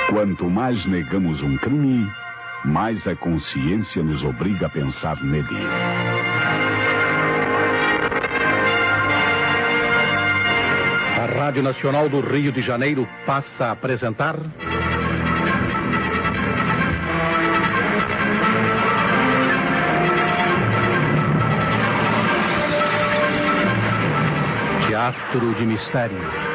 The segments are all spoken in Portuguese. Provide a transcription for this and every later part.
Quanto mais negamos um crime, mais a consciência nos obriga a pensar nele. A Rádio Nacional do Rio de Janeiro passa a apresentar... Teatro de Mistério.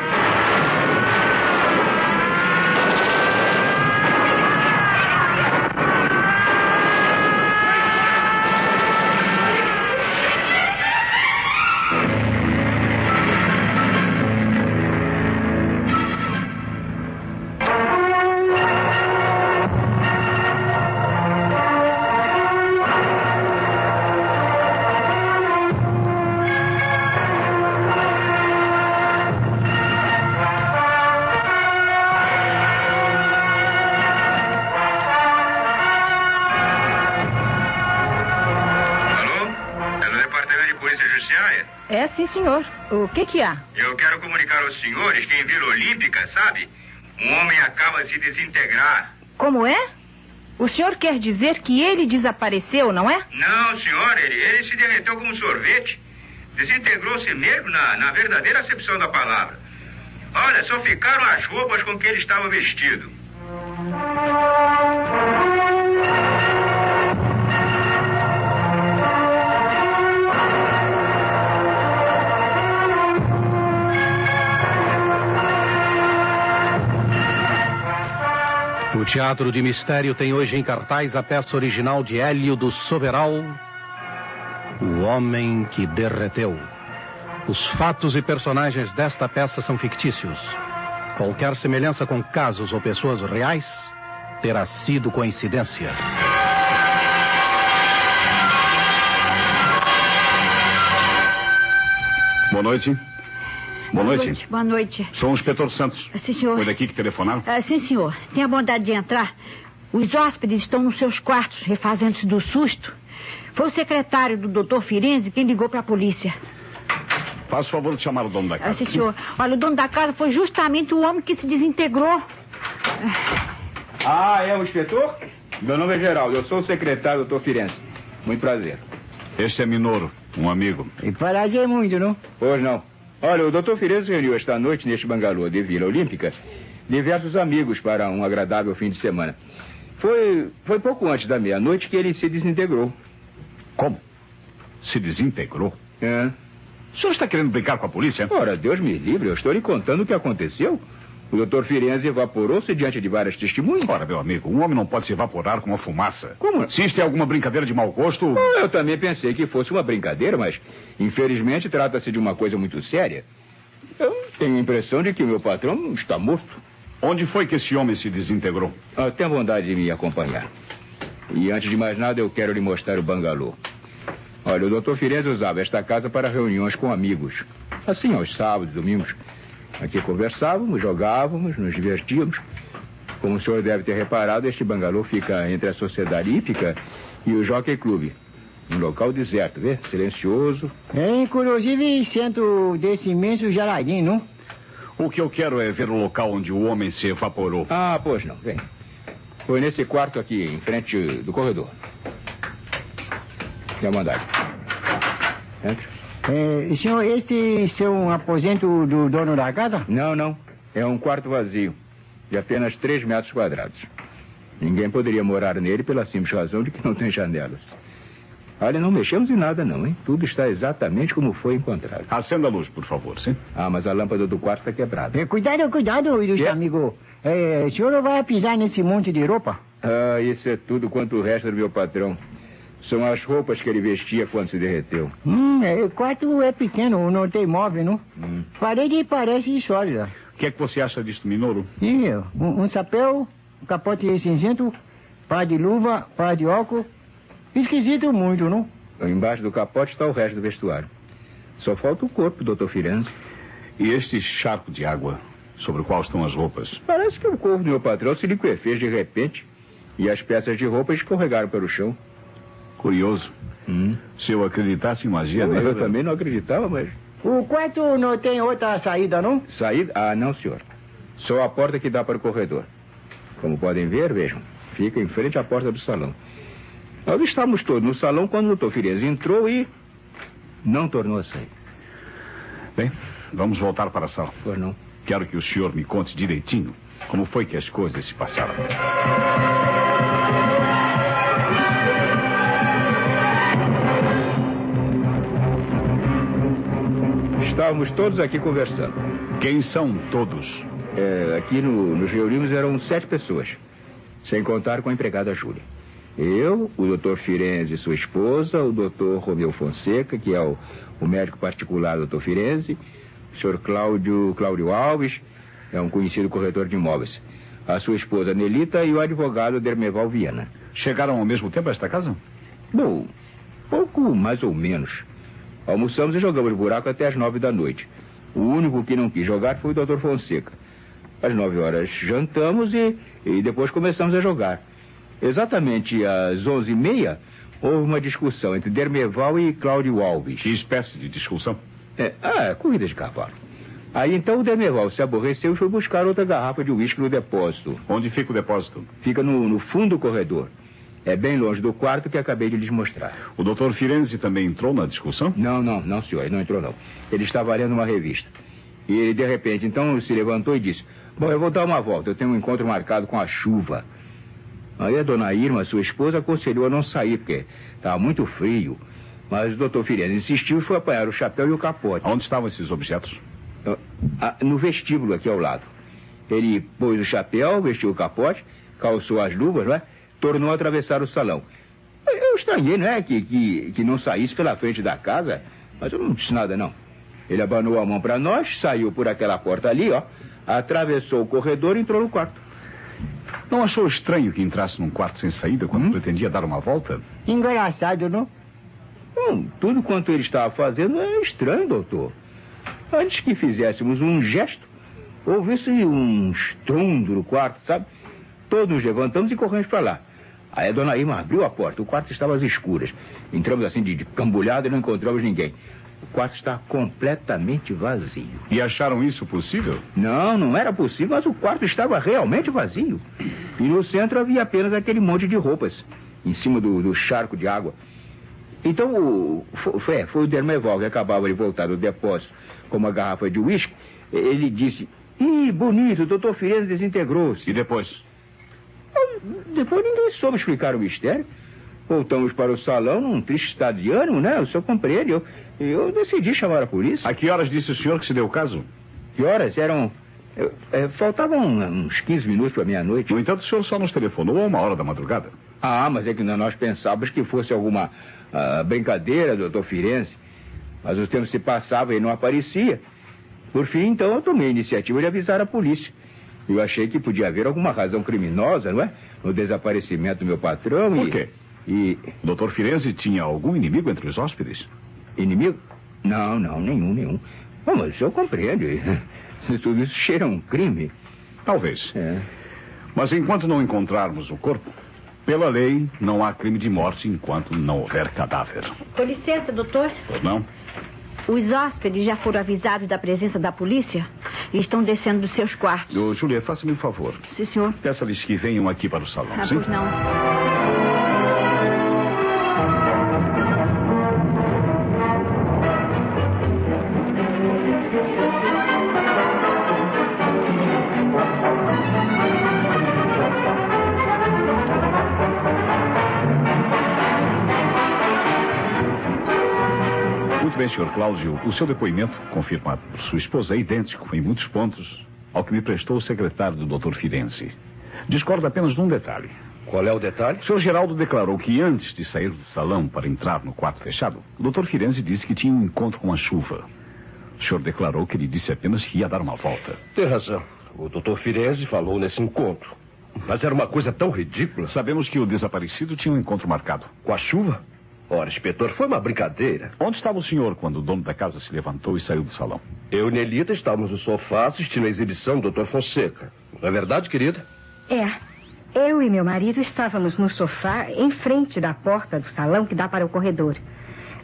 É, sim, senhor. O que há? Eu quero comunicar aos senhores que em Vila Olímpica, sabe? Um homem acaba de se desintegrar. Como é? O senhor quer dizer que ele desapareceu, não é? Não, senhor. Ele se derreteu como sorvete. Desintegrou-se mesmo na verdadeira acepção da palavra. Olha, só ficaram as roupas com que ele estava vestido. O Teatro de Mistério tem hoje em cartaz a peça original de Hélio do Soberal, O Homem que Derreteu. Os fatos e personagens desta peça são fictícios. Qualquer semelhança com casos ou pessoas reais terá sido coincidência. Boa noite. Boa noite. Boa noite. Sou o inspetor Santos. Sim, senhor. Foi daqui que telefonaram? Sim, senhor. Tenha bondade de entrar. Os hóspedes estão nos seus quartos, refazendo-se do susto. Foi o secretário do Dr. Firenze quem ligou para a polícia. Faça o favor de chamar o dono da casa. Sim, senhor. Olha, o dono da casa foi justamente o homem que se desintegrou. Ah, é o inspetor? Meu nome é Geraldo, eu sou o secretário do Dr. Firenze. Muito prazer. Este é Minoro, um amigo. E prazer muito, não? Pois não. Olha, o Dr. Firenze reuniu esta noite neste bangalô de Vila Olímpica diversos amigos para um agradável fim de semana. Foi pouco antes da meia-noite que ele se desintegrou. Como? Se desintegrou? É. O senhor está querendo brincar com a polícia? Ora, Deus me livre, eu estou lhe contando o que aconteceu. O Dr. Firenze evaporou-se diante de várias testemunhas. Ora, meu amigo, um homem não pode se evaporar com a fumaça. Como? Se isto é alguma brincadeira de mau gosto... Eu também pensei que fosse uma brincadeira, mas infelizmente trata-se de uma coisa muito séria. Eu tenho a impressão de que o meu patrão está morto. Onde foi que esse homem se desintegrou? Tenha vontade de me acompanhar. E antes de mais nada, eu quero lhe mostrar o bangalô. Olha, o Dr. Firenze usava esta casa para reuniões com amigos. Assim, aos sábados, domingos. Aqui conversávamos, jogávamos, nos divertíamos. Como o senhor deve ter reparado, este bangalô fica entre a Sociedade Hípica e o Jockey Club. Um local deserto, vê? Silencioso. Inclusive, centro desse imenso jardim, não? O que eu quero é ver o local onde o homem se evaporou. Pois não, vem. Foi nesse quarto aqui, em frente do corredor. Tenha vontade. Entra. Senhor, este é um aposento do dono da casa? Não. É um quarto vazio, de apenas 3 metros quadrados. Ninguém poderia morar nele pela simples razão de que não tem janelas. Olha, não mexemos em nada não, hein? Tudo está exatamente como foi encontrado. Acenda a luz, por favor, sim? Mas a lâmpada do quarto está quebrada. Cuidado, ilustre amigo. O senhor não vai pisar nesse monte de roupa? Isso é tudo quanto o resto do meu patrão. São as roupas que ele vestia quando se derreteu. O quarto é pequeno, não tem móvel, não? Parede parece sólida. O que é que você acha disto, Minoro? Um chapéu, um capote cinzento, par de luva, par de óculos. Esquisito muito, não? Embaixo do capote está o resto do vestuário. Só falta o corpo, Dr. Firenze. E este charco de água, sobre o qual estão as roupas? Parece que o corpo do meu patrão se liquefez de repente e as peças de roupa escorregaram pelo chão. Curioso. Se eu acreditasse em magia negra... Eu também não acreditava, mas O quarto não tem outra saída, não? Saída? Ah, não, senhor. Só a porta que dá para o corredor. Como podem ver, vejam, fica em frente à porta do salão. Nós estávamos todos no salão quando o Dr. Firenzzi entrou e não tornou a sair. Bem, vamos voltar para a sala. Pois não. Quero que o senhor me conte direitinho como foi que as coisas se passaram. Estávamos todos aqui conversando. Quem são todos? Aqui nos reunimos eram 7 pessoas, sem contar com a empregada Júlia. Eu, o Dr. Firenzzi e sua esposa, o Dr. Romeu Fonseca, que é o médico particular do Dr. Firenzzi, o Sr. Cláudio Alves, é um conhecido corretor de imóveis, a sua esposa Nelita e o advogado Dermeval Viana. Chegaram ao mesmo tempo a esta casa? Bom, pouco mais ou menos. Almoçamos e jogamos buraco até as 9 da noite. O único que não quis jogar foi o Dr. Fonseca. Às 9 horas jantamos e depois começamos a jogar. Exatamente às 11h30, houve uma discussão entre Dermeval e Cláudio Alves. Que espécie de discussão? Corrida de cavalo. Aí então o Dermeval se aborreceu e foi buscar outra garrafa de uísque no depósito. Onde fica o depósito? Fica no fundo do corredor. É bem longe do quarto que acabei de lhes mostrar. O Dr. Firenzzi também entrou na discussão? Não, senhor, ele não entrou não. Ele estava lendo uma revista. E de repente então se levantou e disse: bom, eu vou dar uma volta, eu tenho um encontro marcado com a chuva. Aí a dona Irma, sua esposa, aconselhou a não sair, porque estava muito frio. Mas o Dr. Firenzzi insistiu e foi apanhar o chapéu e o capote. Onde estavam esses objetos? No vestíbulo aqui ao lado. Ele pôs o chapéu, vestiu o capote, calçou as luvas, não é? Tornou a atravessar o salão. Eu estranhei, não é? Que não saísse pela frente da casa, mas eu não disse nada, não. Ele abanou a mão para nós, saiu por aquela porta ali, ó, atravessou o corredor e entrou no quarto. Não achou estranho que entrasse num quarto sem saída quando pretendia dar uma volta? Engraçado, não? Bom, tudo quanto ele estava fazendo é estranho, doutor. Antes que fizéssemos um gesto, houvesse um estrondo no quarto, sabe? Todos nos levantamos e corremos para lá. Aí a dona Irma abriu a porta, o quarto estava às escuras. Entramos assim de cambulhada e não encontramos ninguém. O quarto está completamente vazio. E acharam isso possível? Não era possível, mas o quarto estava realmente vazio. E no centro havia apenas aquele monte de roupas, em cima do charco de água. Então, foi o Dermeval que acabava de voltar do depósito com uma garrafa de uísque. Ele disse: ih, bonito, o Dr. Firenzzi desintegrou-se. E depois? Depois ninguém soube explicar o mistério. Voltamos para o salão num triste estado de ânimo, né? O senhor compreende. Eu decidi chamar a polícia. A que horas disse o senhor que se deu o caso? Que horas? Eram... faltavam uns 15 minutos para meia-noite. No entanto, o senhor só nos telefonou a 1h da madrugada. Mas é que nós pensávamos que fosse alguma brincadeira do Dr. Firenzzi. Mas o tempo se passava e não aparecia. Por fim, então, eu tomei a iniciativa de avisar a polícia. Eu achei que podia haver alguma razão criminosa, não é? No desaparecimento do meu patrão. Por quê? O Dr. Firenzzi tinha algum inimigo entre os hóspedes? Inimigo? Não, nenhum. Mas o senhor compreende. Tudo isso cheira a um crime. Talvez. Mas enquanto não encontrarmos o corpo, pela lei, não há crime de morte enquanto não houver cadáver. Com licença, doutor. Pois não? Os hóspedes já foram avisados da presença da polícia e estão descendo dos seus quartos. Julia, faça-me um favor. Sim, senhor. Peça-lhes que venham aqui para o salão, sim? Pois não. Muito bem, Sr. Cláudio. O seu depoimento, confirmado por sua esposa, é idêntico em muitos pontos ao que me prestou o secretário do Dr. Firenzzi. Discorda apenas num detalhe. Qual é o detalhe? O Sr. Geraldo declarou que antes de sair do salão para entrar no quarto fechado, o Dr. Firenzzi disse que tinha um encontro com a chuva. O senhor declarou que ele disse apenas que ia dar uma volta. Tem razão. O Dr. Firenzzi falou nesse encontro. Mas era uma coisa tão ridícula. Sabemos que o desaparecido tinha um encontro marcado. Com a chuva? Ora, inspetor, foi uma brincadeira. Onde estava o senhor quando o dono da casa se levantou e saiu do salão? Eu e Nelita estávamos no sofá assistindo a exibição do Dr. Fonseca. Não é verdade, querida? Eu e meu marido estávamos no sofá em frente da porta do salão que dá para o corredor.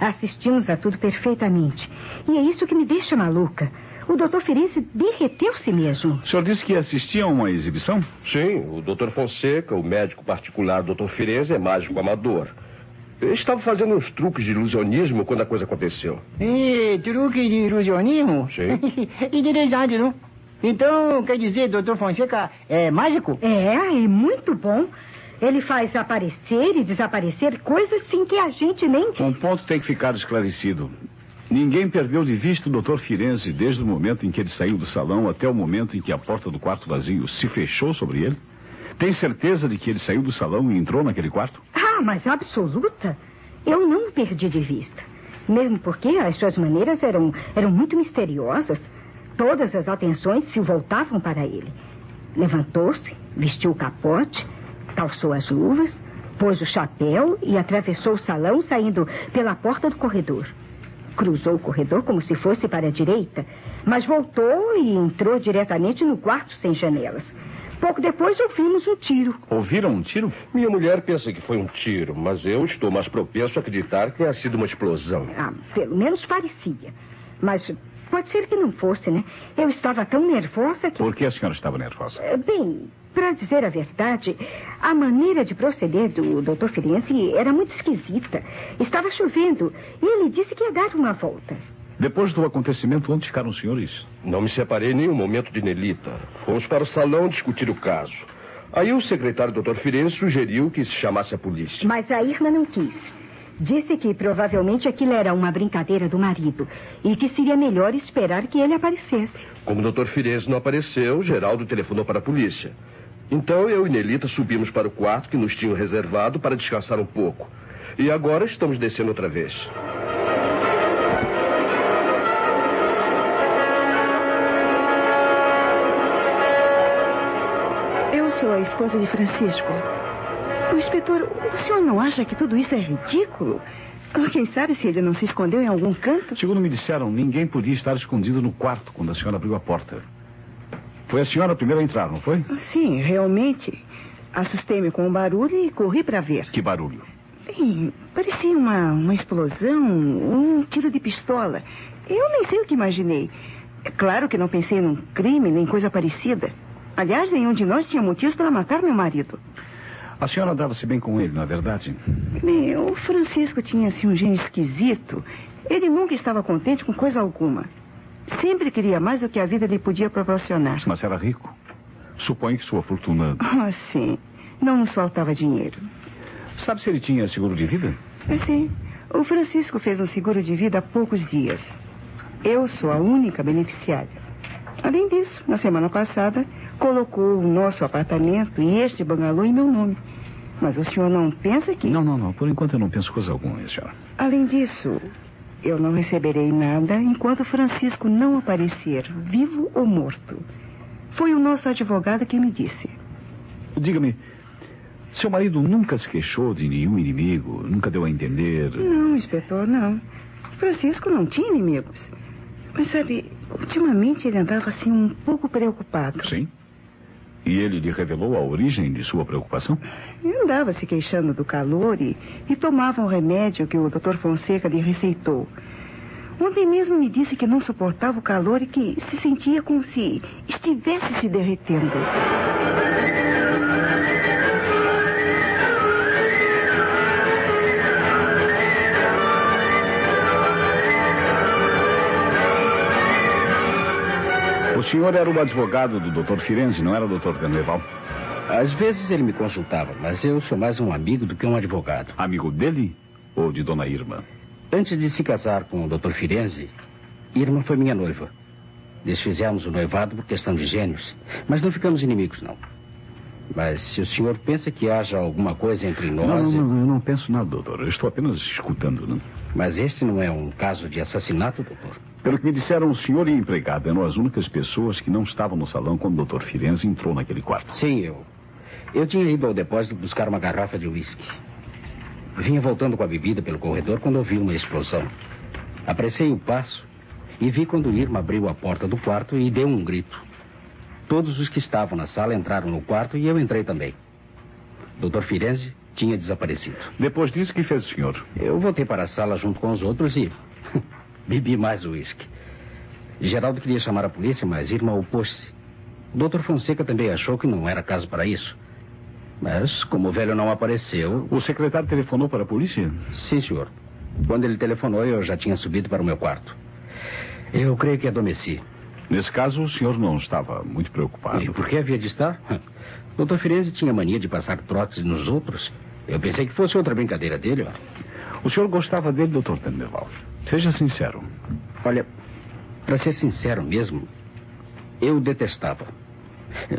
Assistimos a tudo perfeitamente. E é isso que me deixa maluca. O Dr. Firenze derreteu-se mesmo. O senhor disse que assistia a uma exibição? Sim, o Dr. Fonseca, o médico particular do Dr. Firenze, é mágico amador. Eu estava fazendo uns truques de ilusionismo quando a coisa aconteceu. E truque de ilusionismo? Sim. Interessante, não? Então, quer dizer, Dr. Fonseca é mágico? É muito bom. Ele faz aparecer e desaparecer coisas sem que a gente nem... Um ponto tem que ficar esclarecido. Ninguém perdeu de vista o Dr. Firenze desde o momento em que ele saiu do salão até o momento em que a porta do quarto vazio se fechou sobre ele? Tem certeza de que ele saiu do salão e entrou naquele quarto? Ah, mas absoluta. Eu não o perdi de vista. Mesmo porque as suas maneiras eram muito misteriosas. Todas as atenções se voltavam para ele. Levantou-se, vestiu o capote, calçou as luvas, pôs o chapéu e atravessou o salão saindo pela porta do corredor. Cruzou o corredor como se fosse para a direita, mas voltou e entrou diretamente no quarto sem janelas. Pouco depois ouvimos um tiro. Ouviram um tiro? Minha mulher pensa que foi um tiro, mas eu estou mais propenso a acreditar que tenha sido uma explosão. Ah, pelo menos parecia. Mas pode ser que não fosse, né? Eu estava tão nervosa que... Por que a senhora estava nervosa? Bem, para dizer a verdade, a maneira de proceder do Dr. Firenze era muito esquisita. Estava chovendo e ele disse que ia dar uma volta. Depois do acontecimento, onde ficaram os senhores? Não me separei em nenhum momento de Nelita. Fomos para o salão discutir o caso. Aí o secretário Dr. Firenze sugeriu que se chamasse a polícia. Mas a Irma não quis. Disse que provavelmente aquilo era uma brincadeira do marido e que seria melhor esperar que ele aparecesse. Como o Dr. Firenze não apareceu, Geraldo telefonou para a polícia. Então eu e Nelita subimos para o quarto que nos tinham reservado para descansar um pouco. E agora estamos descendo outra vez. Eu sou a esposa de Francisco. O inspetor, o senhor não acha que tudo isso é ridículo? Quem sabe se ele não se escondeu em algum canto? Segundo me disseram, ninguém podia estar escondido no quarto quando a senhora abriu a porta. Foi a senhora a primeira a entrar, não foi? Sim, realmente. Assustei-me com o barulho e corri para ver. Que barulho? Bem, parecia uma explosão, um tiro de pistola. Eu nem sei o que imaginei. É claro que não pensei num crime, nem coisa parecida. Aliás, nenhum de nós tinha motivos para matar meu marido. A senhora dava-se bem com ele, não é verdade? Bem, o Francisco tinha assim um gênio esquisito. Ele nunca estava contente com coisa alguma. Sempre queria mais do que a vida lhe podia proporcionar. Mas era rico. Suponho que sua fortuna... Ah, sim. Não nos faltava dinheiro. Sabe se ele tinha seguro de vida? Sim. O Francisco fez um seguro de vida há poucos dias. Eu sou a única beneficiária. Além disso, na semana passada, colocou o nosso apartamento e este bangalô em meu nome. Mas o senhor não pensa que... Não. Por enquanto eu não penso coisa alguma, senhora. Além disso, eu não receberei nada enquanto Francisco não aparecer, vivo ou morto. Foi o nosso advogado que me disse. Diga-me, seu marido nunca se queixou de nenhum inimigo? Nunca deu a entender? Não, inspetor, não. Francisco não tinha inimigos. Mas sabe, ultimamente ele andava assim um pouco preocupado. Sim? E ele lhe revelou a origem de sua preocupação? Ele andava se queixando do calor e tomava um remédio que o Dr. Fonseca lhe receitou. Ontem mesmo me disse que não suportava o calor e que se sentia como se estivesse se derretendo. O senhor era o advogado do Dr. Firenze, não era o Dr. Carneval? Às vezes ele me consultava, mas eu sou mais um amigo do que um advogado. Amigo dele ou de Dona Irma? Antes de se casar com o Dr. Firenze, Irma foi minha noiva. Desfizemos o noivado por questão de gênios, mas não ficamos inimigos, não. Mas se o senhor pensa que haja alguma coisa entre nós... Não, eu não penso nada, doutor. Eu estou apenas escutando, não? Mas este não é um caso de assassinato, doutor? Pelo que me disseram, o senhor e a empregada eram as únicas pessoas que não estavam no salão quando o Dr. Firenze entrou naquele quarto. Sim, eu tinha ido ao depósito buscar uma garrafa de uísque. Vinha voltando com a bebida pelo corredor quando ouvi uma explosão. Apressei o passo e vi quando Irma abriu a porta do quarto e deu um grito. Todos os que estavam na sala entraram no quarto e eu entrei também. Dr. Firenze tinha desaparecido. Depois disso, o que fez o senhor? Eu voltei para a sala junto com os outros e bebi mais uísque. Geraldo queria chamar a polícia, mas Irma opôs-se. O Dr. Fonseca também achou que não era caso para isso. Mas, como o velho não apareceu... O secretário telefonou para a polícia? Sim, senhor. Quando ele telefonou, eu já tinha subido para o meu quarto. Eu creio que adormeci. Nesse caso, o senhor não estava muito preocupado. E por que havia de estar? O Dr. Firenze tinha mania de passar trotes nos outros. Eu pensei que fosse outra brincadeira dele. O senhor gostava dele, Dr. Tenmerval? Seja sincero. Olha, para ser sincero mesmo, eu o detestava.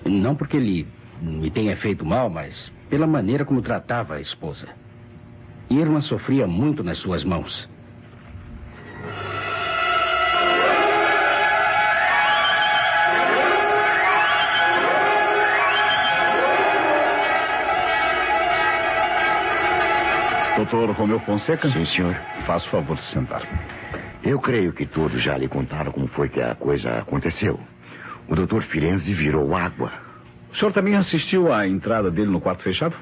Não porque ele me tenha feito mal, mas pela maneira como tratava a esposa. Irma sofria muito nas suas mãos. Doutor Romeu Fonseca? Sim, senhor. Faça o favor de se sentar. Eu creio que todos já lhe contaram como foi que a coisa aconteceu. O doutor Firenze virou água. O senhor também assistiu à entrada dele no quarto fechado?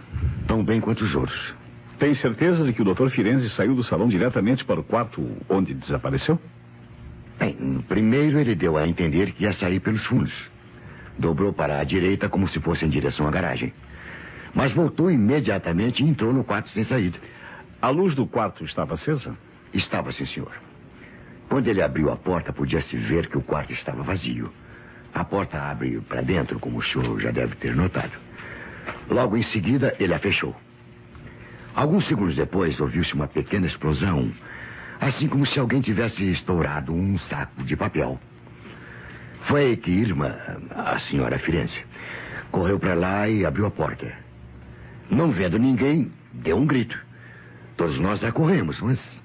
Tão bem quanto os outros. Tem certeza de que o doutor Firenze saiu do salão diretamente para o quarto onde desapareceu? Bem, primeiro ele deu a entender que ia sair pelos fundos. Dobrou para a direita como se fosse em direção à garagem. Mas voltou imediatamente e entrou no quarto sem saída. A luz do quarto estava acesa? Estava, sim, senhor. Quando ele abriu a porta, podia-se ver que o quarto estava vazio. A porta abre para dentro, como o senhor já deve ter notado. Logo em seguida, ele a fechou. Alguns segundos depois, ouviu-se uma pequena explosão, assim como se alguém tivesse estourado um saco de papel. Foi aí que Irma, a senhora Firenze, correu para lá e abriu a porta. Não vendo ninguém, deu um grito. Todos nós acorremos, mas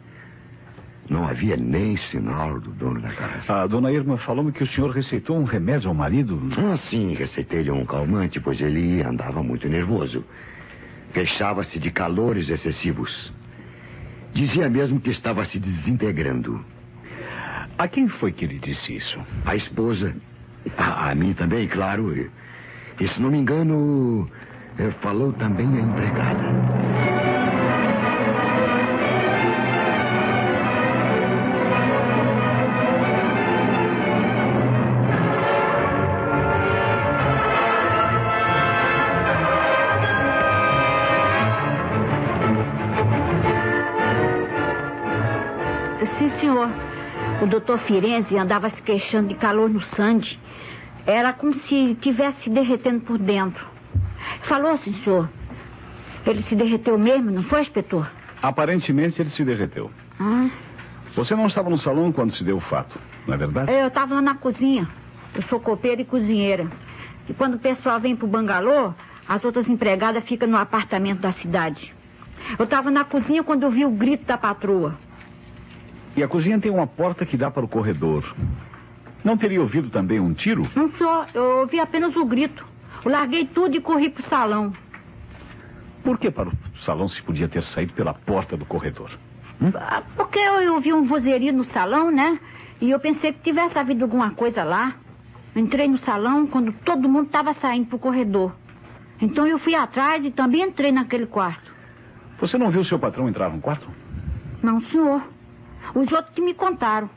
não havia nem sinal do dono da casa. A dona Irma falou-me que o senhor receitou um remédio ao marido. Ah, sim, receitei-lhe um calmante, pois ele andava muito nervoso. Queixava-se de calores excessivos. Dizia mesmo que estava se desintegrando. A quem foi que ele disse isso? A esposa. A mim também, claro. E se não me engano, falou também a empregada. Sim, senhor. O doutor Firenze andava se queixando de calor no sangue. Era como se estivesse se derretendo por dentro. Falou, sim, senhor. Ele se derreteu mesmo, não foi, inspetor? Aparentemente ele se derreteu. Ah. Você não estava no salão quando se deu o fato, não é verdade? Eu estava lá na cozinha. Eu sou copeira e cozinheira. E quando o pessoal vem pro bangalô, as outras empregadas ficam no apartamento da cidade. Eu estava na cozinha quando eu vi o grito da patroa. E a cozinha tem uma porta que dá para o corredor. Não teria ouvido também um tiro? Não só, eu ouvi apenas o grito. Eu larguei tudo e corri pro salão. Por que para o salão se podia ter saído pela porta do corredor? Porque eu ouvi um vozerio no salão, né? E eu pensei que tivesse havido alguma coisa lá. Entrei no salão quando todo mundo estava saindo pro corredor. Então eu fui atrás e também entrei naquele quarto. Você não viu seu patrão entrar no quarto? Não, senhor. Os outros que me contaram.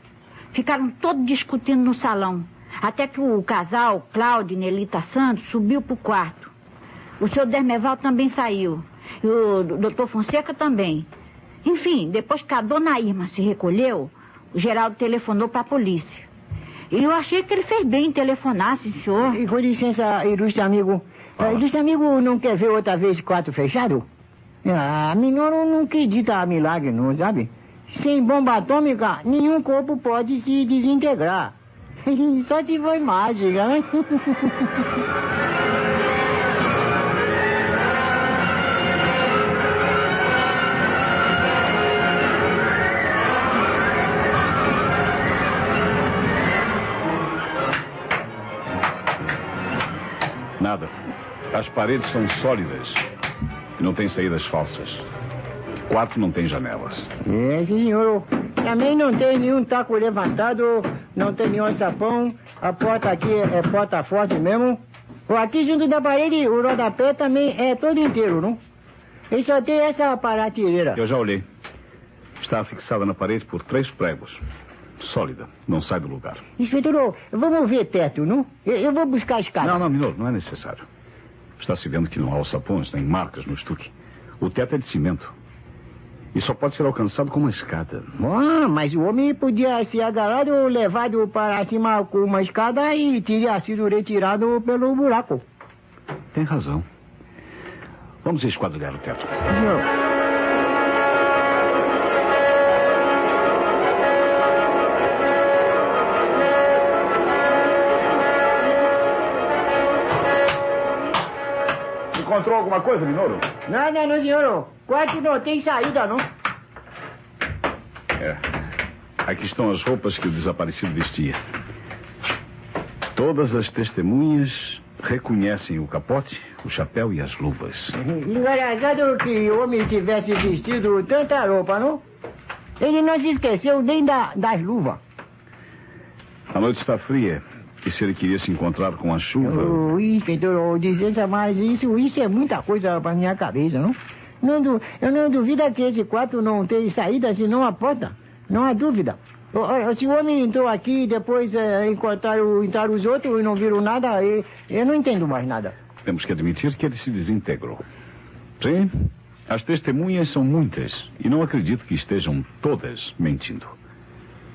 Ficaram todos discutindo no salão. Até que o casal, Cláudio e Nelita Santos, subiu pro quarto. O senhor Dermeval também saiu. E o doutor Fonseca também. Enfim, depois que a dona Irma se recolheu, o Geraldo telefonou para a polícia. E eu achei que ele fez bem em telefonar, sim, senhor. E com licença, ilustre amigo. Ilustre amigo não quer ver outra vez esse quarto fechado? A menor não acredita a milagre, não, sabe? Sem bomba atômica, nenhum corpo pode se desintegrar. Só se for mágica, né? Nada. As paredes são sólidas e não tem saídas falsas. O quarto não tem janelas. É, senhor. Também não tem nenhum taco levantado, não tem nenhum sapão. A porta aqui é porta forte mesmo. Aqui junto da parede, o rodapé também é todo inteiro, não? Ele só tem essa prateleira. Eu já olhei. Está fixada na parede por 3 pregos. Sólida. Não sai do lugar. Inspetor, vamos ver perto, não? Eu vou buscar a escada. Não, Minoro, não é necessário. Está se vendo que não há alçapões, nem marcas no estuque. O teto é de cimento. E só pode ser alcançado com uma escada. Ah, mas o homem podia ser agarrado ou levado para cima com uma escada e teria sido retirado pelo buraco. Tem razão. Vamos esquadrilhar o teto. Senhor. Encontrou alguma coisa, Minoro? Nada, não, senhor. Quarto não tem saída, não. Aqui estão as roupas que o desaparecido vestia. Todas as testemunhas reconhecem o capote, o chapéu e as luvas. Engraçado que o homem tivesse vestido tanta roupa, não? Ele não se esqueceu nem das luvas. A noite está fria. E se ele queria se encontrar com a chuva... Inspetor, licença, mas isso é muita coisa para minha cabeça, não? Eu não duvido que esse quarto não tem saída senão a porta. Não há dúvida. Se o homem entrou aqui e depois entraram os outros e não viram nada, eu não entendo mais nada. Temos que admitir que ele se desintegrou. Sim, as testemunhas são muitas e não acredito que estejam todas mentindo.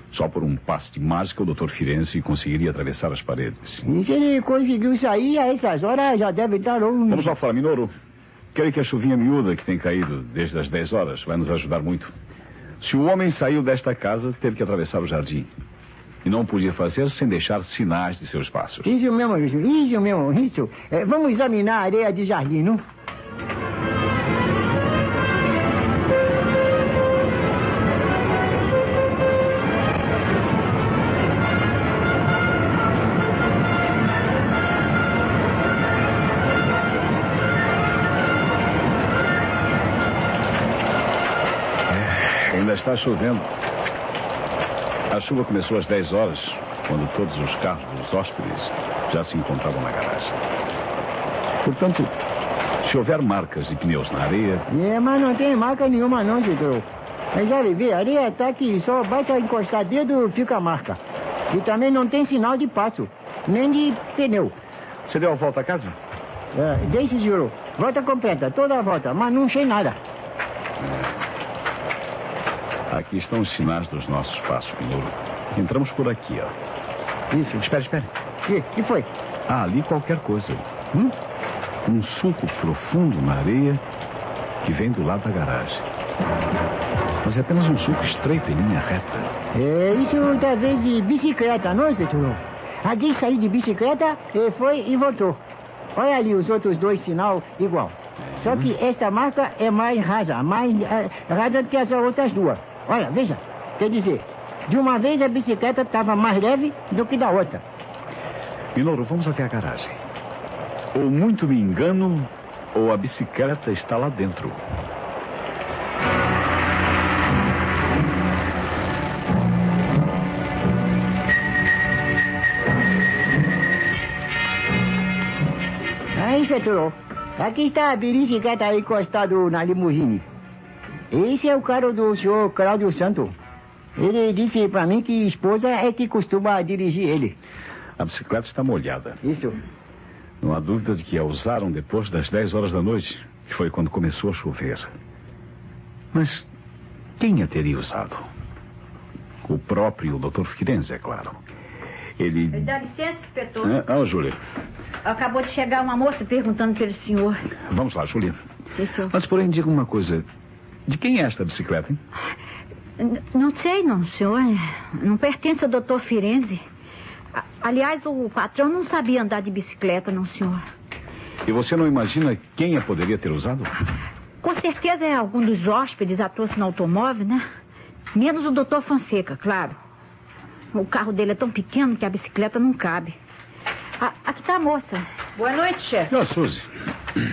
Só por um passe de mágica, o Dr. Firenze conseguiria atravessar as paredes. E se ele conseguiu sair a essas horas, já deve estar longe. Vamos lá fora, Minoro. Creio que a chuvinha miúda que tem caído desde as 10 horas vai nos ajudar muito. Se o homem saiu desta casa, teve que atravessar o jardim. E não podia fazer sem deixar sinais de seus passos. Isso mesmo. Vamos examinar a areia de jardim, não? Ainda está chovendo. A chuva começou às 10 horas, quando todos os carros dos hóspedes já se encontravam na garagem. Portanto, se houver marcas de pneus na areia... mas não tem marca nenhuma não, doutor. Mas olha, vê, a areia está aqui, só basta encostar dedo, fica a marca. E também não tem sinal de passo, nem de pneu. Você deu a volta à casa? Deixe, senhor. Volta completa, toda a volta, mas não sei nada. Aqui estão os sinais dos nossos passos, Minoro. Entramos por aqui, ó. Isso. Espere. Que foi? Ali qualquer coisa. Um sulco profundo na areia que vem do lado da garagem. Mas é apenas um sulco estreito em linha reta. Isso talvez de bicicleta, não, inspetor? Alguém saiu de bicicleta e foi e voltou. Olha ali os outros 2 sinal igual. Só que esta marca é mais rasa do que as outras 2. Olha, veja. Quer dizer, de uma vez a bicicleta estava mais leve do que da outra. Minoro, vamos até a garagem. Ou muito me engano, ou a bicicleta está lá dentro. Inspetor, aqui está a bicicleta encostado na limusine. Esse é o carro do senhor Cláudio Santos. Ele disse para mim que esposa é que costuma dirigir ele. A bicicleta está molhada. Isso. Não há dúvida de que a usaram depois das 10 horas da noite, que foi quando começou a chover. Mas quem a teria usado? O próprio Dr. Firenze, é claro. Ele... Dá licença, inspetor. Júlia. Acabou de chegar uma moça perguntando pelo senhor. Vamos lá, Júlia. Sim, senhor. Mas, porém, diga uma coisa. De quem é esta bicicleta, hein? Não sei, não, senhor. Não pertence ao Dr. Firenze. Aliás, o patrão não sabia andar de bicicleta, não, senhor. E você não imagina quem a poderia ter usado? Com certeza é algum dos hóspedes a trouxe no automóvel, né? Menos o Dr. Fonseca, claro. O carro dele é tão pequeno que a bicicleta não cabe. Aqui está a moça. Boa noite, chefe. Suzy.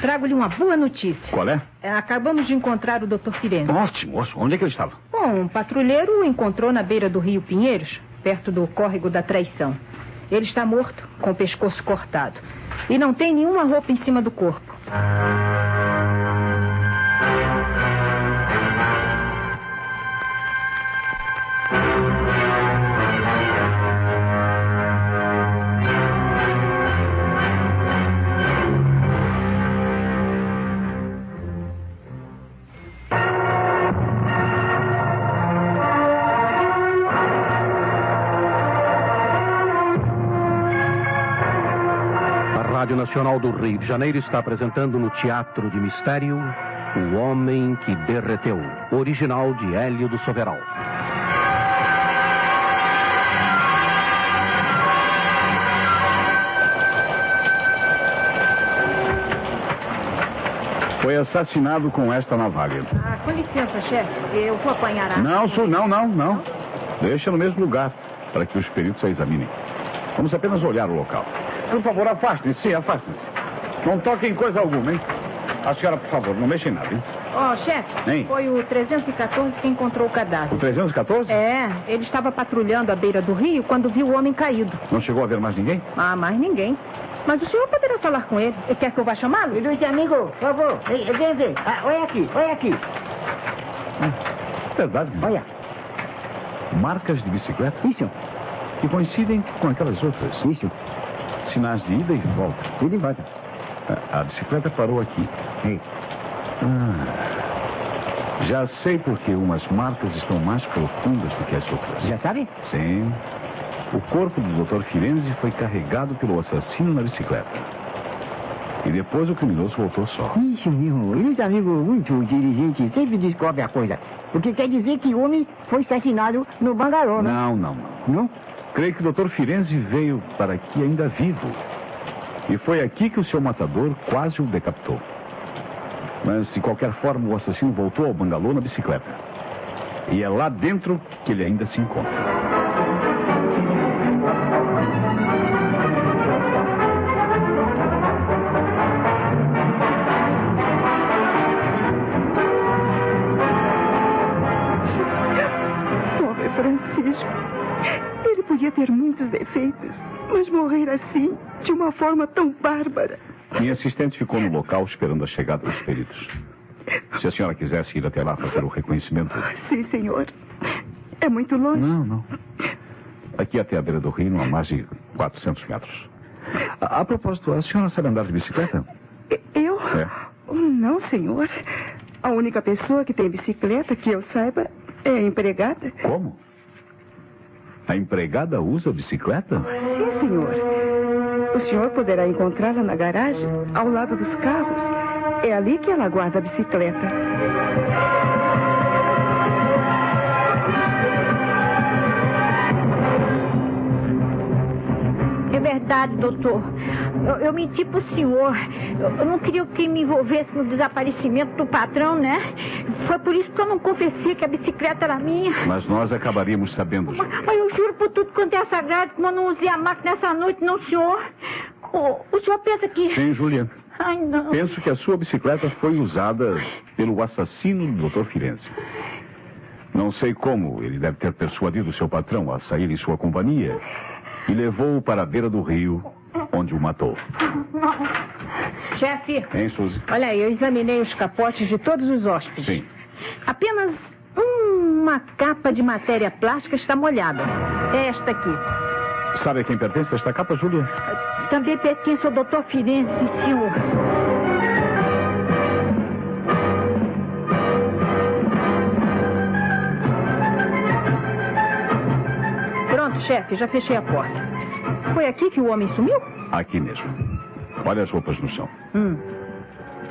Trago-lhe uma boa notícia. Qual é? Acabamos de encontrar o Dr. Firenze. Ótimo. Onde é que ele estava? Bom, um patrulheiro o encontrou na beira do rio Pinheiros, perto do córrego da Traição. Ele está morto, com o pescoço cortado. E não tem nenhuma roupa em cima do corpo. Rádio Nacional do Rio de Janeiro está apresentando no Teatro de Mistério O Homem que Derreteu, original de Hélio do Soberal. Foi assassinado com esta navalha. Ah, com licença, chefe. Eu vou apanhar a... Não. Deixa no mesmo lugar, para que os peritos a examinem. Vamos apenas olhar o local. Por favor, afastem-se. Não toquem em coisa alguma, hein? A senhora, por favor, não mexa em nada, hein? Chefe, foi o 314 que encontrou o cadáver. O 314? É, ele estava patrulhando à beira do rio quando viu o homem caído. Não chegou a ver mais ninguém? Ah, mais ninguém. Mas o senhor poderá falar com ele. Quer que eu vá chamá-lo? Ilustre amigo, por favor, vem ver. Olha aqui. Verdade. Olha. Marcas de bicicleta? Isso. Que coincidem com aquelas outras. Isso. Sinais de ida e volta. Ida e volta. A bicicleta parou aqui. Já sei porque umas marcas estão mais profundas do que as outras. Já sabe? Sim. O corpo do Dr. Firenze foi carregado pelo assassino na bicicleta. E depois o criminoso voltou só. Isso mesmo. Ilustre amigo muito inteligente sempre descobre a coisa. Porque quer dizer que o homem foi assassinado no bangalô, né? Não? Creio que o Dr. Firenze veio para aqui ainda vivo. E foi aqui que o seu matador quase o decapitou. Mas, de qualquer forma, o assassino voltou ao bangalô na bicicleta. E é lá dentro que ele ainda se encontra. Pobre Francisco. Ele podia ter muitos defeitos, mas morrer assim, de uma forma tão bárbara. Minha assistente ficou no local esperando a chegada dos peritos. Se a senhora quisesse ir até lá fazer o reconhecimento... Sim, senhor. É muito longe? Não. Aqui até a beira do rio, a mais de 400 metros. A propósito, a senhora sabe andar de bicicleta? Eu? É. Não, senhor. A única pessoa que tem bicicleta, que eu saiba, é a empregada. Como? A empregada usa bicicleta? Sim, senhor. O senhor poderá encontrá-la na garagem, ao lado dos carros. É ali que ela guarda a bicicleta. É verdade, doutor. Eu menti pro senhor. Eu não queria que me envolvesse no desaparecimento do patrão, né? Foi por isso que eu não confessei que a bicicleta era minha. Mas nós acabaríamos sabendo. Mas eu juro por tudo quanto é sagrado que eu não usei a máquina essa noite, não, senhor. O senhor pensa que... Sim, Julia. Ai, não. Penso que a sua bicicleta foi usada pelo assassino do Dr. Firenze. Não sei como ele deve ter persuadido seu patrão a sair em sua companhia e levou-o para a beira do rio, onde o matou. Chefe. Hein, Suzy? Olha aí, eu examinei os capotes de todos os hóspedes. Sim. Apenas uma capa de matéria plástica está molhada. É esta aqui. Sabe a quem pertence esta capa, Julia? Também pertence ao Dr. Firenze, senhor. Pronto, chefe, já fechei a porta. Foi aqui que o homem sumiu? Aqui mesmo. Olha as roupas no chão.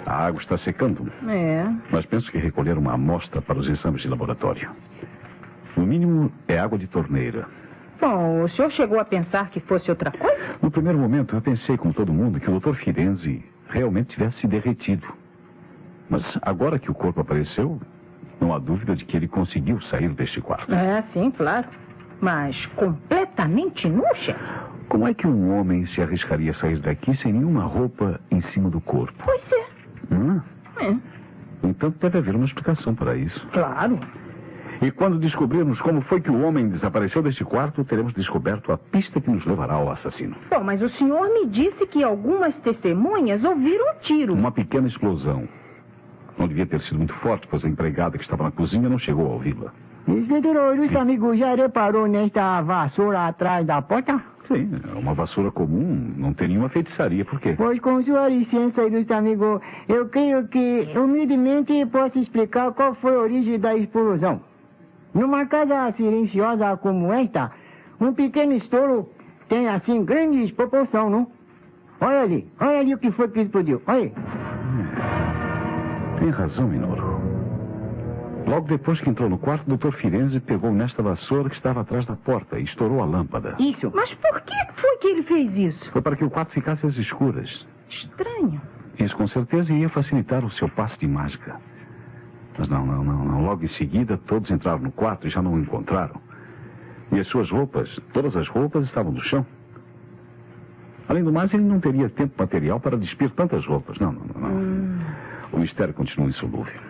A água está secando. É. Mas penso que recolher uma amostra para os exames de laboratório. No mínimo, é água de torneira. Bom, o senhor chegou a pensar que fosse outra coisa? No primeiro momento, eu pensei, como todo mundo, que o Dr. Firenze realmente tivesse derretido. Mas agora que o corpo apareceu, não há dúvida de que ele conseguiu sair deste quarto. É, sim, claro. Mas completamente nu, chefe? Como é que um homem se arriscaria a sair daqui sem nenhuma roupa em cima do corpo? Pois é. Então deve haver uma explicação para isso. Claro. E quando descobrirmos como foi que o homem desapareceu deste quarto, teremos descoberto a pista que nos levará ao assassino. Bom, mas o senhor me disse que algumas testemunhas ouviram um tiro. Uma pequena explosão. Não devia ter sido muito forte, pois a empregada que estava na cozinha não chegou a ouvi-la. Inspetor, o amigo já reparou nesta vassoura atrás da porta? Sim, é uma vassoura comum, não tem nenhuma feitiçaria, por quê? Pois com sua licença, ilustre amigo, eu creio que humildemente posso explicar qual foi a origem da explosão. Numa casa silenciosa como esta, um pequeno estouro tem assim grandes proporções, não? Olha ali o que foi que explodiu. Olha aí. Tem razão, Minoro. Logo depois que entrou no quarto, o Dr. Firenze pegou nesta vassoura que estava atrás da porta e estourou a lâmpada. Isso. Mas por que foi que ele fez isso? Foi para que o quarto ficasse às escuras. Estranho. Isso com certeza ia facilitar o seu passe de mágica. Mas não. Logo em seguida, todos entraram no quarto e já não o encontraram. E as suas roupas, todas as roupas estavam no chão. Além do mais, ele não teria tempo material para despir tantas roupas. Não. O mistério continua insolúvel.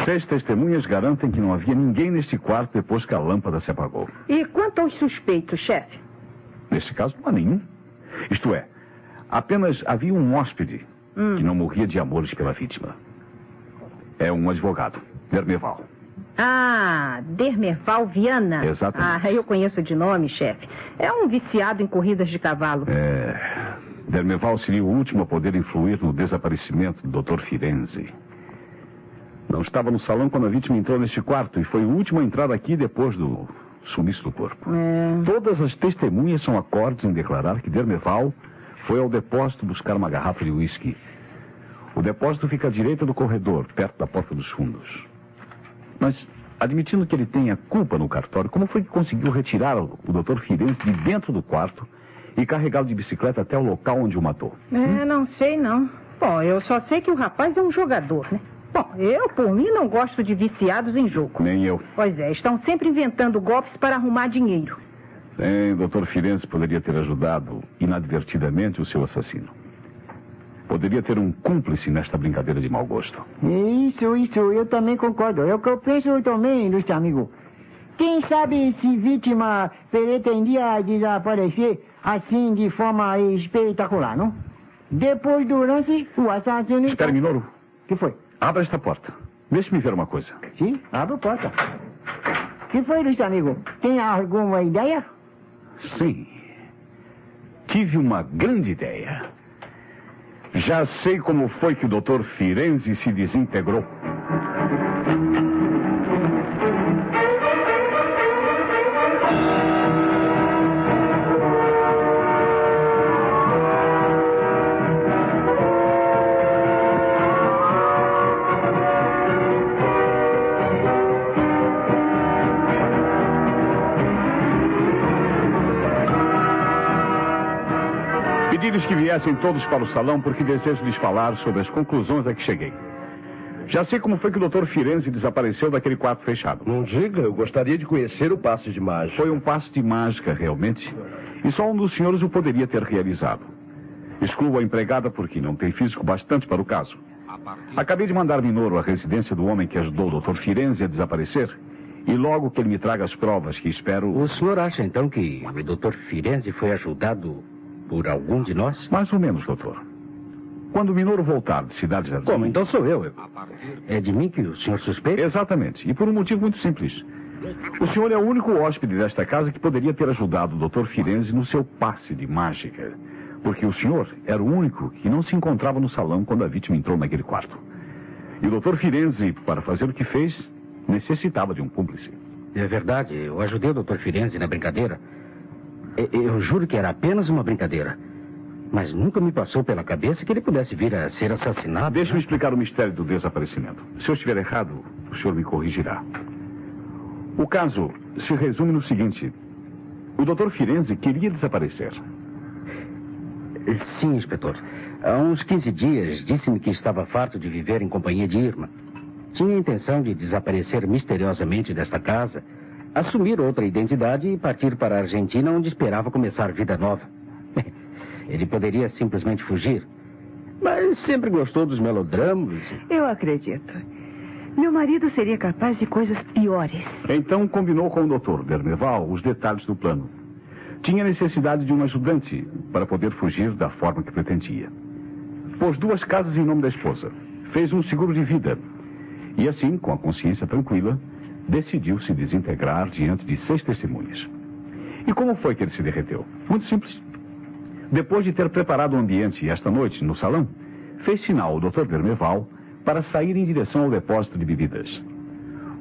6 testemunhas garantem que não havia ninguém neste quarto depois que a lâmpada se apagou. E quanto aos suspeitos, chefe? Neste caso, não há nenhum. Isto é, apenas havia um hóspede que não morria de amores pela vítima. É um advogado, Dermeval. Ah, Dermeval Viana. Exatamente. Ah, eu conheço de nome, chefe. É um viciado em corridas de cavalo. Dermeval seria o último a poder influir no desaparecimento do Dr. Firenze. Não estava no salão quando a vítima entrou neste quarto e foi o último a entrar aqui depois do sumiço do corpo. Todas as testemunhas são acordes em declarar que Dermeval foi ao depósito buscar uma garrafa de uísque. O depósito fica à direita do corredor, perto da porta dos fundos. Mas, admitindo que ele tenha culpa no cartório, como foi que conseguiu retirar o Dr. Firenze de dentro do quarto e carregá-lo de bicicleta até o local onde o matou? Não sei, não. Bom, eu só sei que o rapaz é um jogador, né? Bom, eu, por mim, não gosto de viciados em jogo. Nem eu. Pois é, estão sempre inventando golpes para arrumar dinheiro. Sim, o Dr. Firenze poderia ter ajudado inadvertidamente o seu assassino. Poderia ter um cúmplice nesta brincadeira de mau gosto. Isso, eu também concordo. É o que eu penso também, ilustre amigo. Quem sabe se vítima pretendia desaparecer assim de forma espetacular, não? Depois do lance, o assassino... Espere, Minoro. O que foi? Abra esta porta. Deixe-me ver uma coisa. Sim, abra a porta. O que foi, ilustre amigo? Tem alguma ideia? Sim. Tive uma grande ideia. Já sei como foi que o Dr. Firenze se desintegrou. Pedi-lhes que viessem todos para o salão porque desejo lhes falar sobre as conclusões a que cheguei. Já sei como foi que o Dr. Firenze desapareceu daquele quarto fechado. Não diga, eu gostaria de conhecer o passe de mágica. Foi um passe de mágica, realmente. E só um dos senhores o poderia ter realizado. Excluo a empregada porque não tem físico bastante para o caso. Acabei de mandar Minoro à residência do homem que ajudou o Dr. Firenze a desaparecer. E logo que ele me traga as provas que espero... O senhor acha então que o Dr. Firenze foi ajudado por algum de nós? Mais ou menos, doutor. Quando o Minoro voltar de Cidade Jardim... Como? Então sou eu. É de mim que o senhor suspeita? Exatamente. E por um motivo muito simples. O senhor é o único hóspede desta casa que poderia ter ajudado o Dr. Firenze no seu passe de mágica. Porque o senhor era o único que não se encontrava no salão quando a vítima entrou naquele quarto. E o Dr. Firenze, para fazer o que fez, necessitava de um cúmplice. É verdade. Eu ajudei o Dr. Firenze na brincadeira. Eu juro que era apenas uma brincadeira. Mas nunca me passou pela cabeça que ele pudesse vir a ser assassinado. Deixe-me explicar o mistério do desaparecimento. Se eu estiver errado, o senhor me corrigirá. O caso se resume no seguinte. O Dr. Firenze queria desaparecer. Sim, inspetor. Há uns 15 dias disse-me que estava farto de viver em companhia de Irma. Tinha a intenção de desaparecer misteriosamente desta casa, assumir outra identidade e partir para a Argentina, onde esperava começar vida nova. Ele poderia simplesmente fugir, mas sempre gostou dos melodramas. Eu acredito. Meu marido seria capaz de coisas piores. Então combinou com o Dr. Dermeval os detalhes do plano. Tinha necessidade de um ajudante para poder fugir da forma que pretendia. Pôs 2 casas em nome da esposa. Fez um seguro de vida. E assim, com a consciência tranquila, decidiu se desintegrar diante de 6 testemunhas. E como foi que ele se derreteu? Muito simples. Depois de ter preparado o ambiente esta noite no salão, fez sinal ao Dr. Dermeval para sair em direção ao depósito de bebidas.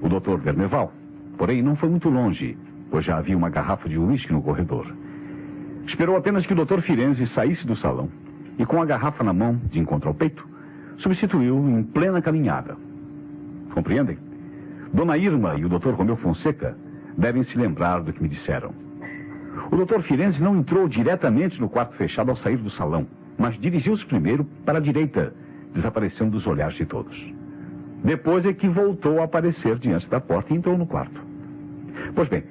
O Dr. Dermeval, porém, não foi muito longe, pois já havia uma garrafa de uísque no corredor. Esperou apenas que o Dr. Firenze saísse do salão e, com a garrafa na mão, de encontro ao peito, substituiu em plena caminhada. Compreendem? Dona Irma e o Dr. Romeu Fonseca devem se lembrar do que me disseram. O Dr. Firenze não entrou diretamente no quarto fechado ao sair do salão, mas dirigiu-se primeiro para a direita, desaparecendo dos olhares de todos. Depois é que voltou a aparecer diante da porta e entrou no quarto. Pois bem,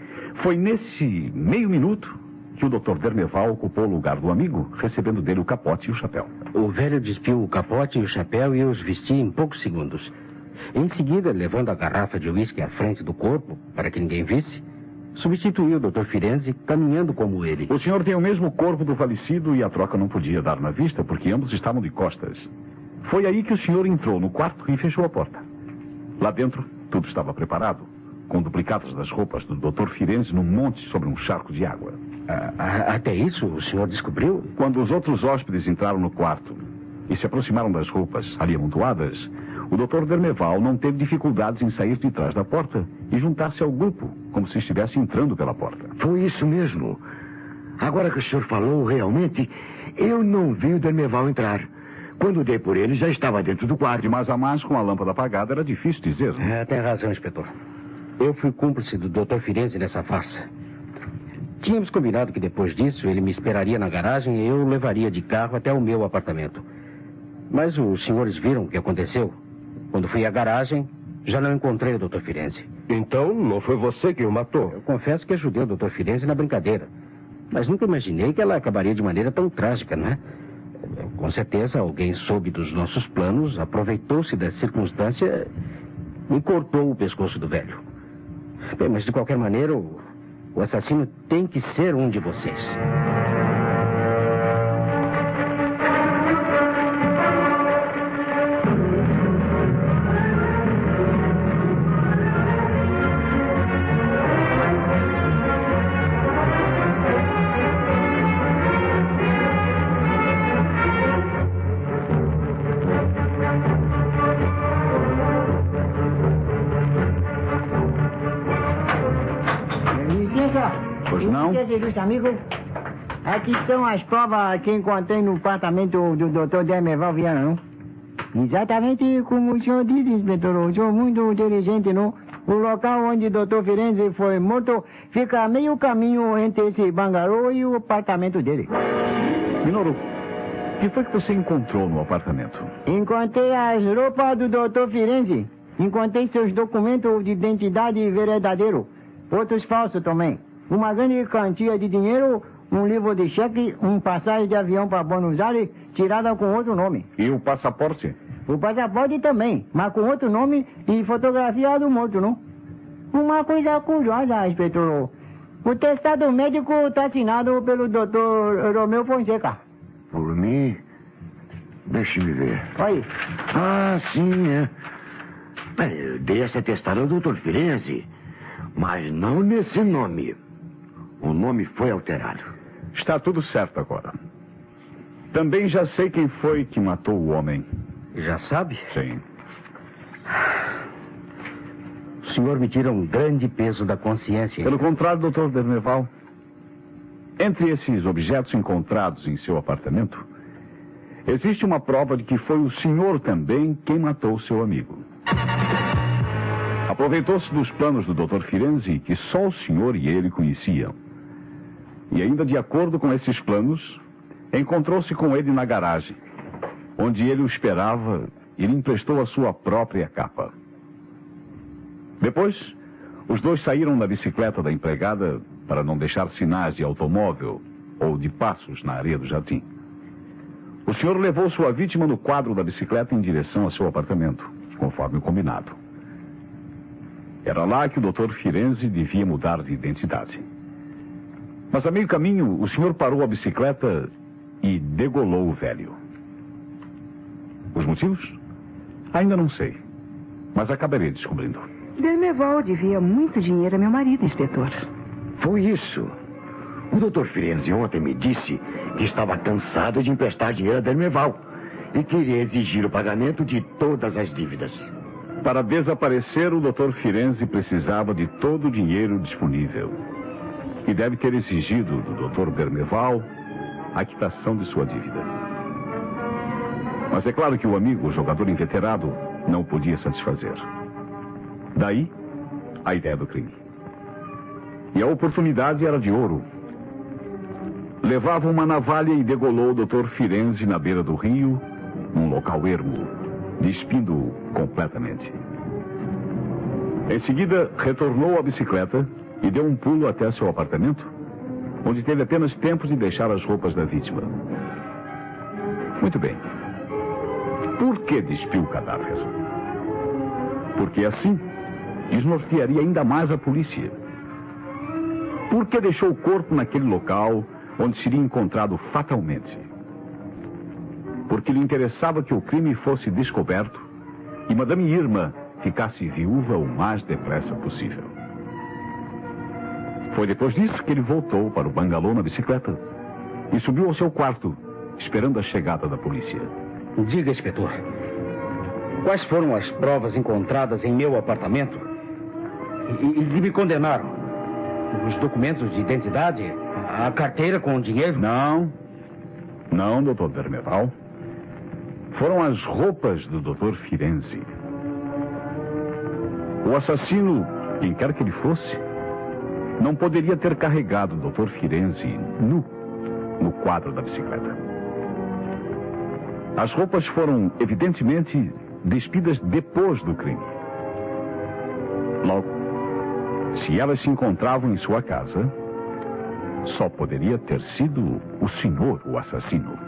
foi nesse meio minuto que o Dr. Dermeval ocupou o lugar do amigo, recebendo dele o capote e o chapéu. O velho despiu o capote e o chapéu e os vestiu em poucos segundos. Em seguida, levando a garrafa de uísque à frente do corpo, para que ninguém visse, substituiu o Dr. Firenze, caminhando como ele. O senhor tem o mesmo corpo do falecido e a troca não podia dar na vista, porque ambos estavam de costas. Foi aí que o senhor entrou no quarto e fechou a porta. Lá dentro, tudo estava preparado, com duplicatas das roupas do Dr. Firenze num monte sobre um charco de água. Até isso o senhor descobriu? Quando os outros hóspedes entraram no quarto e se aproximaram das roupas ali amontoadas, o Dr. Dermeval não teve dificuldades em sair de trás da porta e juntar-se ao grupo, como se estivesse entrando pela porta. Foi isso mesmo. Agora que o senhor falou, realmente, eu não vi o Dermeval entrar. Quando dei por ele, já estava dentro do quarto. De mais a mais, com a lâmpada apagada, era difícil dizer. Tem razão, inspetor. Eu fui cúmplice do Dr. Firenze nessa farsa. Tínhamos combinado que depois disso ele me esperaria na garagem e eu o levaria de carro até o meu apartamento. Mas os senhores viram o que aconteceu? Quando fui à garagem, já não encontrei o Dr. Firenze. Então, não foi você quem o matou? Eu confesso que ajudei o Dr. Firenze na brincadeira. Mas nunca imaginei que ela acabaria de maneira tão trágica, não é? Com certeza, alguém soube dos nossos planos, aproveitou-se da circunstância e cortou o pescoço do velho. Bem, mas de qualquer maneira, o assassino tem que ser um de vocês. Pois não? Ilustre amigo, aqui estão as provas que encontrei no apartamento do Dr. Dermeval Viana, não? Exatamente como o senhor disse, inspetor. O senhor muito inteligente, não? O local onde o Dr. Firenze foi morto fica a meio caminho entre esse bangalô e o apartamento dele. Minoru, o que foi que você encontrou no apartamento? Encontrei as roupas do Dr. Firenze. Encontrei seus documentos de identidade verdadeiro. Outros falsos também. Uma grande quantia de dinheiro, um livro de cheque, um passagem de avião para Buenos Aires, tirada com outro nome. E o passaporte? O passaporte também, mas com outro nome e fotografia do morto, não? Uma coisa curiosa, inspetor. O testado médico está assinado pelo Dr. Romeu Fonseca. Por mim? Deixe-me ver. Oi. Ah, sim, é. Bem, eu dei essa testada ao Dr. Firenze, mas não nesse nome. O nome foi alterado. Está tudo certo agora. Também já sei quem foi que matou o homem. Já sabe? Sim. O senhor me tira um grande peso da consciência. Pelo contrário, Dr. Dermeval, entre esses objetos encontrados em seu apartamento, existe uma prova de que foi o senhor também quem matou seu amigo. Aproveitou-se dos planos do Dr. Firenze que só o senhor e ele conheciam. E ainda de acordo com esses planos, encontrou-se com ele na garagem, onde ele o esperava e lhe emprestou a sua própria capa. Depois, os dois saíram na bicicleta da empregada para não deixar sinais de automóvel ou de passos na areia do jardim. O senhor levou sua vítima no quadro da bicicleta em direção ao seu apartamento, conforme o combinado. Era lá que o Dr. Firenze devia mudar de identidade. Mas a meio caminho, o senhor parou a bicicleta e degolou o velho. Os motivos? Ainda não sei, mas acabarei descobrindo. Dermeval devia muito dinheiro a meu marido, inspetor. Foi isso. O Dr. Firenze ontem me disse que estava cansado de emprestar dinheiro a Dermeval e queria exigir o pagamento de todas as dívidas. Para desaparecer, o Dr. Firenze precisava de todo o dinheiro disponível. e deve ter exigido do Dr. Berneval a quitação de sua dívida. Mas é claro que o amigo, o jogador inveterado, não podia satisfazer. Daí, a ideia do crime. E a oportunidade era de ouro. Levava uma navalha e degolou o Dr. Firenze na beira do rio, num local ermo, despindo-o completamente. Em seguida, retornou à bicicleta e deu um pulo até seu apartamento, onde teve apenas tempo de deixar as roupas da vítima. Muito bem. Por que despiu o cadáver? Porque assim desnortearia ainda mais a polícia. Por que deixou o corpo naquele local onde seria encontrado fatalmente? Porque lhe interessava que o crime fosse descoberto e Madame Irma ficasse viúva o mais depressa possível. Foi depois disso que ele voltou para o bangalô na bicicleta e subiu ao seu quarto, esperando a chegada da polícia. Diga, inspetor, quais foram as provas encontradas em meu apartamento e que me condenaram? Os documentos de identidade? A carteira com o dinheiro? Não, Dr. Berneval. Foram as roupas do Dr. Firenze. O assassino, quem quer que ele fosse, não poderia ter carregado o Dr. Firenze nu no quadro da bicicleta. As roupas foram, evidentemente, despidas depois do crime. Logo, se elas se encontravam em sua casa, só poderia ter sido o senhor o assassino.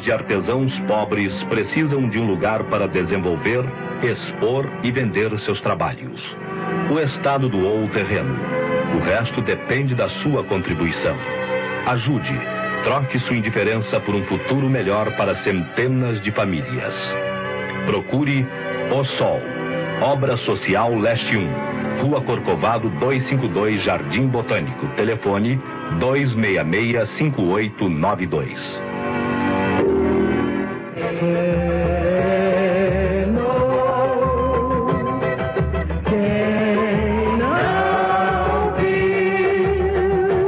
De artesãos pobres precisam de um lugar para desenvolver, expor e vender seus trabalhos. O Estado doou o terreno. O resto depende da sua contribuição. Ajude. Troque sua indiferença por um futuro melhor para centenas de famílias. Procure O Sol. Obra Social Leste 1. Rua Corcovado 252, Jardim Botânico. Telefone 266-5892.